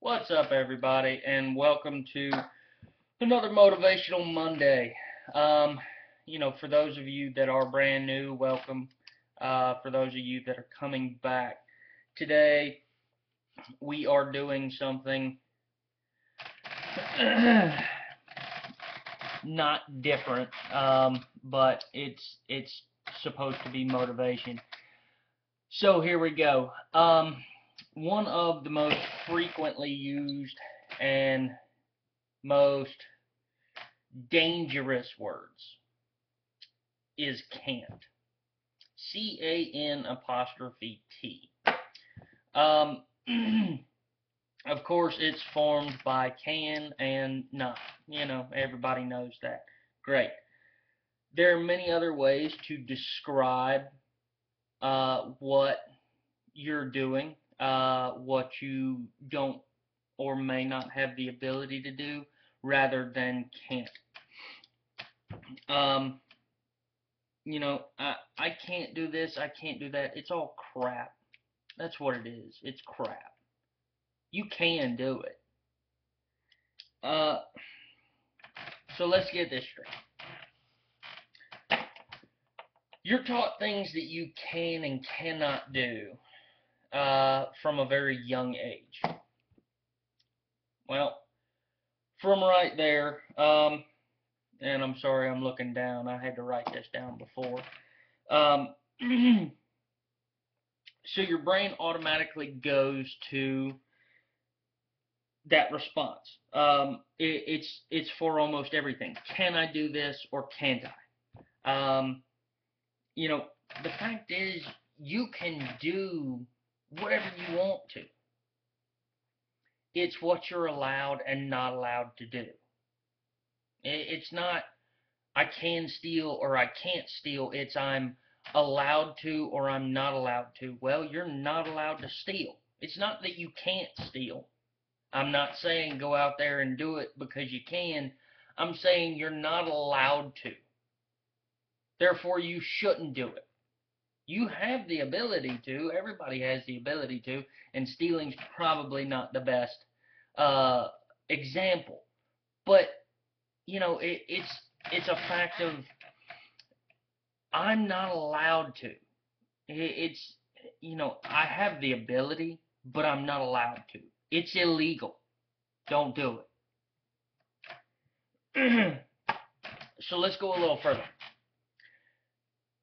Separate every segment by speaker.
Speaker 1: What's up, everybody, and welcome to another Motivational Monday. Um, for those of you that are brand new, welcome. For those of you that are coming back, today we are doing something not different, but it's supposed to be motivation. So here we go. One of the most frequently used and most dangerous words is can't. C-A-N apostrophe T. Um, of course, it's formed by can and not. Everybody knows that. Great. There are many other ways to describe what you're doing, what you don't or may not have the ability to do, rather than can't. I can't do this, I can't do that. It's all crap. That's what it is. It's crap. You can do it. So let's get this straight. You're taught things that you can and cannot do from a very young age. Well, from right there, and I'm sorry I'm looking down. I had to write this down before. So your brain automatically goes to that response. It's for almost everything. Can I do this or can't I? The fact is, you can do whatever you want to. It's what you're allowed and not allowed to do. It's not I can steal or I can't steal. It's I'm allowed to or I'm not allowed to. Well, you're not allowed to steal. It's not that you can't steal. I'm not saying go out there and do it because you can. I'm saying you're not allowed to. Therefore, you shouldn't do it. You have the ability to. Everybody has the ability to. And stealing's probably not the best example. But, it's a fact of I'm not allowed to. It's, I have the ability, but I'm not allowed to. It's illegal. Don't do it. So let's go a little further.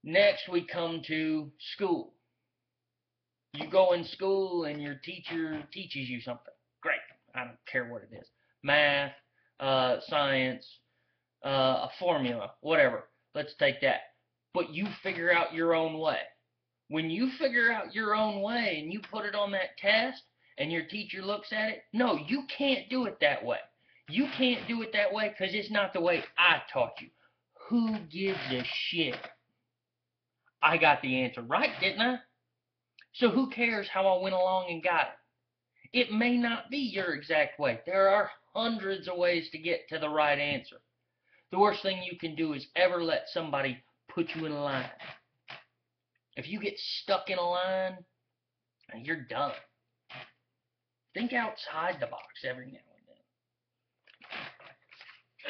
Speaker 1: Next, we come to school. You go in school and your teacher teaches you something. Great. I don't care what it is. Math, science, a formula, whatever. Let's take that. But you figure out your own way. When you figure out your own way and you put it on that test and your teacher looks at it, no, you can't do it that way. You can't do it that way because it's not the way I taught you. Who gives a shit? I got the answer right, didn't I? So who cares how I went along and got it? It may not be your exact way. There are hundreds of ways to get to the right answer. The worst thing you can do is ever let somebody put you in a line. If you get stuck in a line, you're done. Think outside the box every now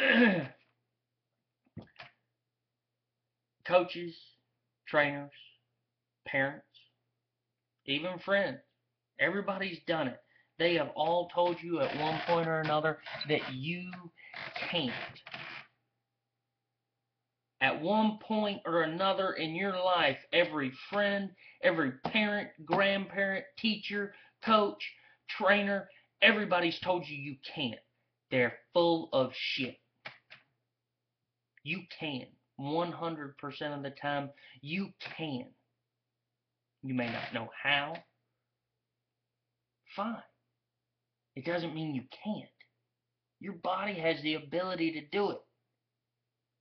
Speaker 1: and then. Coaches, trainers, parents, even friends, everybody's done it. They have all told you at one point or another that you can't. At one point or another in your life, every friend, every parent, grandparent, teacher, coach, trainer, everybody's told you you can't. They're full of shit. You can. 100% of the time, you can. You may not know how. Fine. It doesn't mean you can't. Your body has the ability to do it.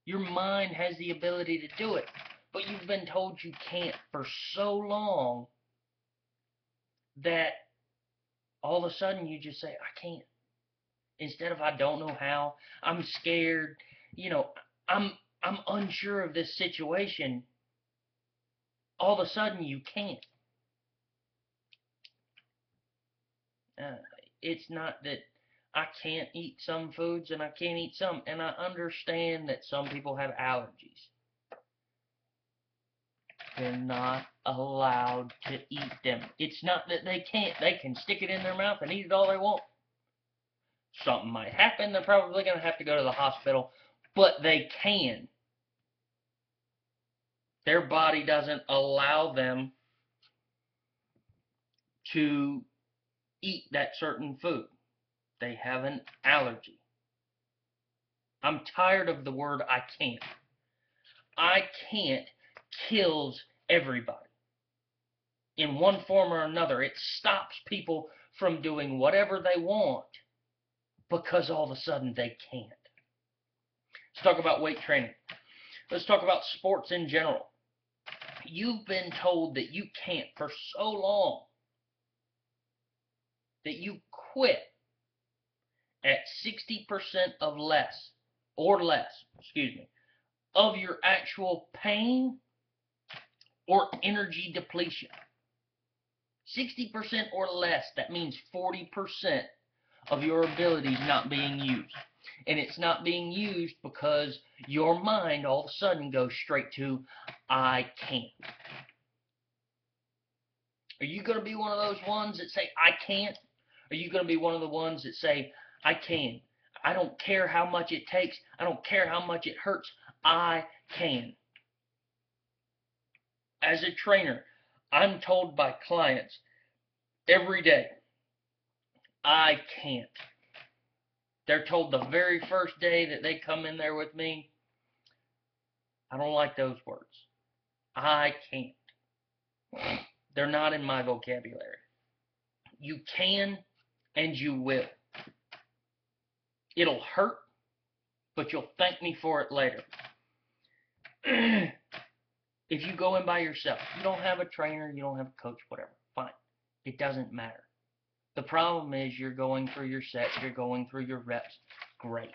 Speaker 1: Your mind has the ability to do it. But you've been told you can't for so long that all of a sudden you just say, I can't. Instead of I don't know how, I'm scared, I'm unsure of this situation. All of a sudden you can't. it's not that I can't eat some foods and I can't eat some. And I understand that some people have allergies. They're not allowed to eat them. It's not that they can't. They can stick it in their mouth and eat it all they want. Something might happen. They're probably going to have to go to the hospital. But they can. Their body doesn't allow them to eat that certain food. They have an allergy. I'm tired of the word I can't. I can't kills everybody. In one form or another, it stops people from doing whatever they want because all of a sudden they can't. Let's talk about weight training. Let's talk about sports in general. You've been told that you can't for so long that you quit at 60% of less, of your actual pain or energy depletion. 60% or less, that means 40% of your abilities not being used. And it's not being used because your mind all of a sudden goes straight to, I can't. Are you going to be one of those ones that say, I can't? Are you going to be one of the ones that say, I can? I don't care how much it takes. I don't care how much it hurts. I can. As a trainer, I'm told by clients every day, I can't. They're told the very first day that they come in there with me, I don't like those words. I can't. They're not in my vocabulary. You can and you will. It'll hurt, but you'll thank me for it later. If you go in by yourself, you don't have a trainer, you don't have a coach, whatever, fine. It doesn't matter. The problem is you're going through your sets, you're going through your reps, great.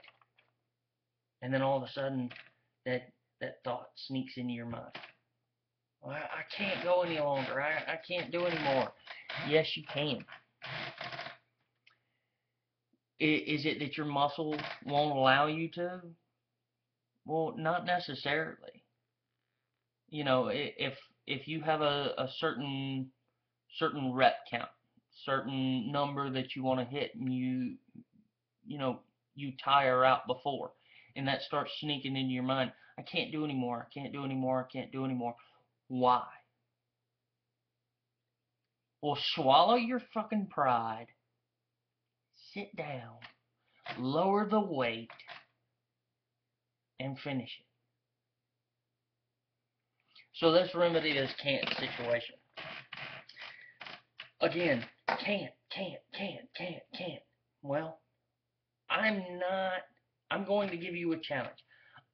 Speaker 1: And then all of a sudden, that thought sneaks into your mind. Well, I can't go any longer. I can't do any more. Yes, you can. Is it that your muscle won't allow you to? Well, not necessarily. You know, if you have a certain rep count, certain number that you want to hit, and you tire out before, and that starts sneaking into your mind, I can't do anymore, I can't do anymore, I can't do anymore. Why? Well, swallow your fucking pride, sit down, lower the weight, and finish it. So let's remedy this can't situation. Again, can't. Well, I'm going to give you a challenge.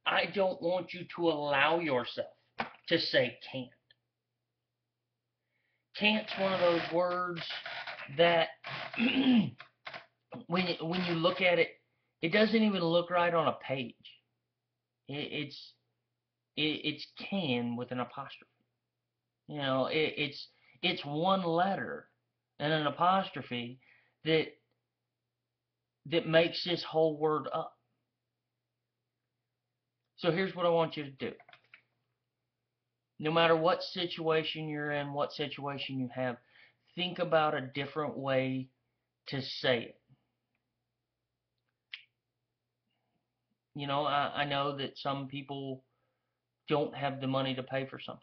Speaker 1: I don't want you to allow yourself to say can't. Can't's one of those words that when you look at it, it doesn't even look right on a page. It's can with an apostrophe. You know, it's one letter and an apostrophe that makes this whole word up. So here's what I want you to do. No matter what situation you're in, what situation you have, think about a different way to say it. You know, I know that some people don't have the money to pay for something.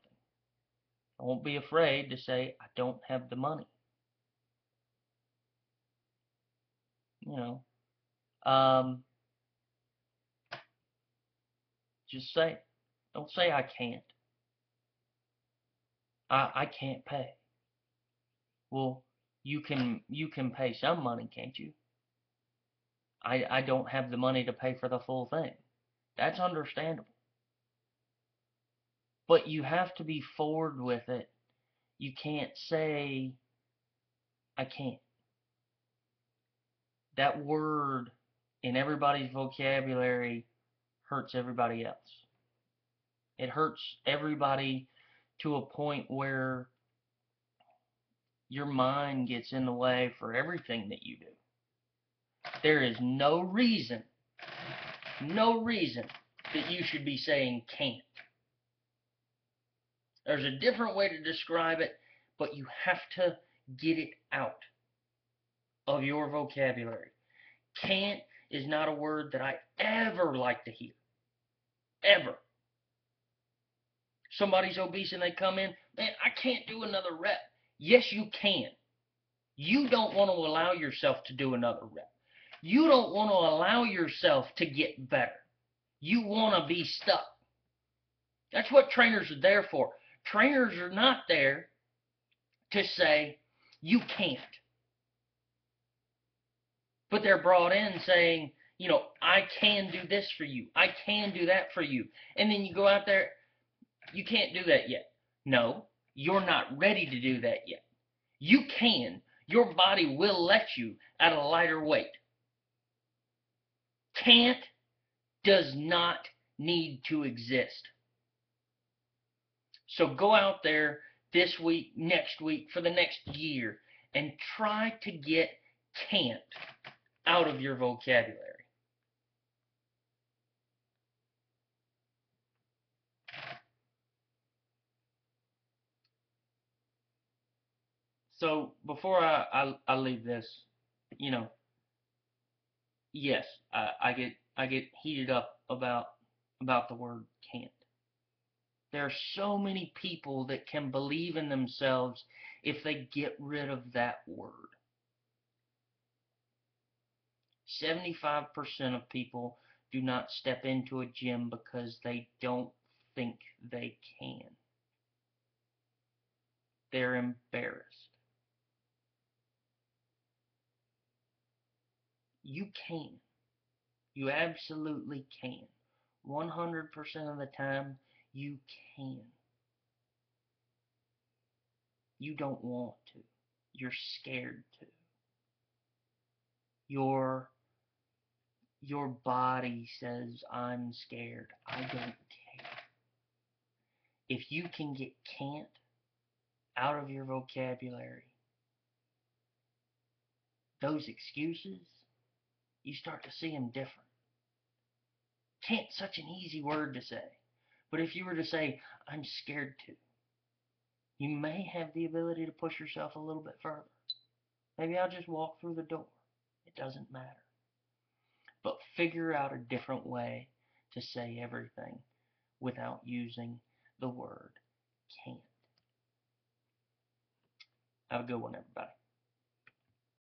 Speaker 1: Don't be afraid to say, I don't have the money. You know, just say it. Don't say I can't. I can't pay. Well, you can pay some money, can't you? I don't have the money to pay for the full thing. That's understandable. But you have to be forward with it. You can't say, I can't. That word in everybody's vocabulary hurts everybody else. It hurts everybody to a point where your mind gets in the way for everything that you do. There is no reason that you should be saying can't. There's a different way to describe it, but you have to get it out of your vocabulary. Can't is not a word that I ever like to hear. Ever. Somebody's obese and they come in, man, I can't do another rep. Yes, you can. You don't want to allow yourself to do another rep. You don't want to allow yourself to get better. You want to be stuck. That's what trainers are there for. Trainers are not there to say, you can't. But they're brought in saying, I can do this for you. I can do that for you. And then you go out there, you can't do that yet. No, you're not ready to do that yet. You can. Your body will let you at a lighter weight. Can't does not need to exist. So go out there this week, next week, for the next year, and try to get can't out of your vocabulary. So before I leave this, yes, I get heated up about the word can't. There are so many people that can believe in themselves if they get rid of that word. 75% of people do not step into a gym because they don't think they can. They're embarrassed. You can. You absolutely can. 100% of the time, you can. You don't want to. You're scared to. Your body says, I'm scared. I don't care. If you can get can't out of your vocabulary, those excuses, you start to see them different. Can't's such an easy word to say. But if you were to say, I'm scared to, you may have the ability to push yourself a little bit further. Maybe I'll just walk through the door. It doesn't matter. But figure out a different way to say everything without using the word can't. Have a good one, everybody.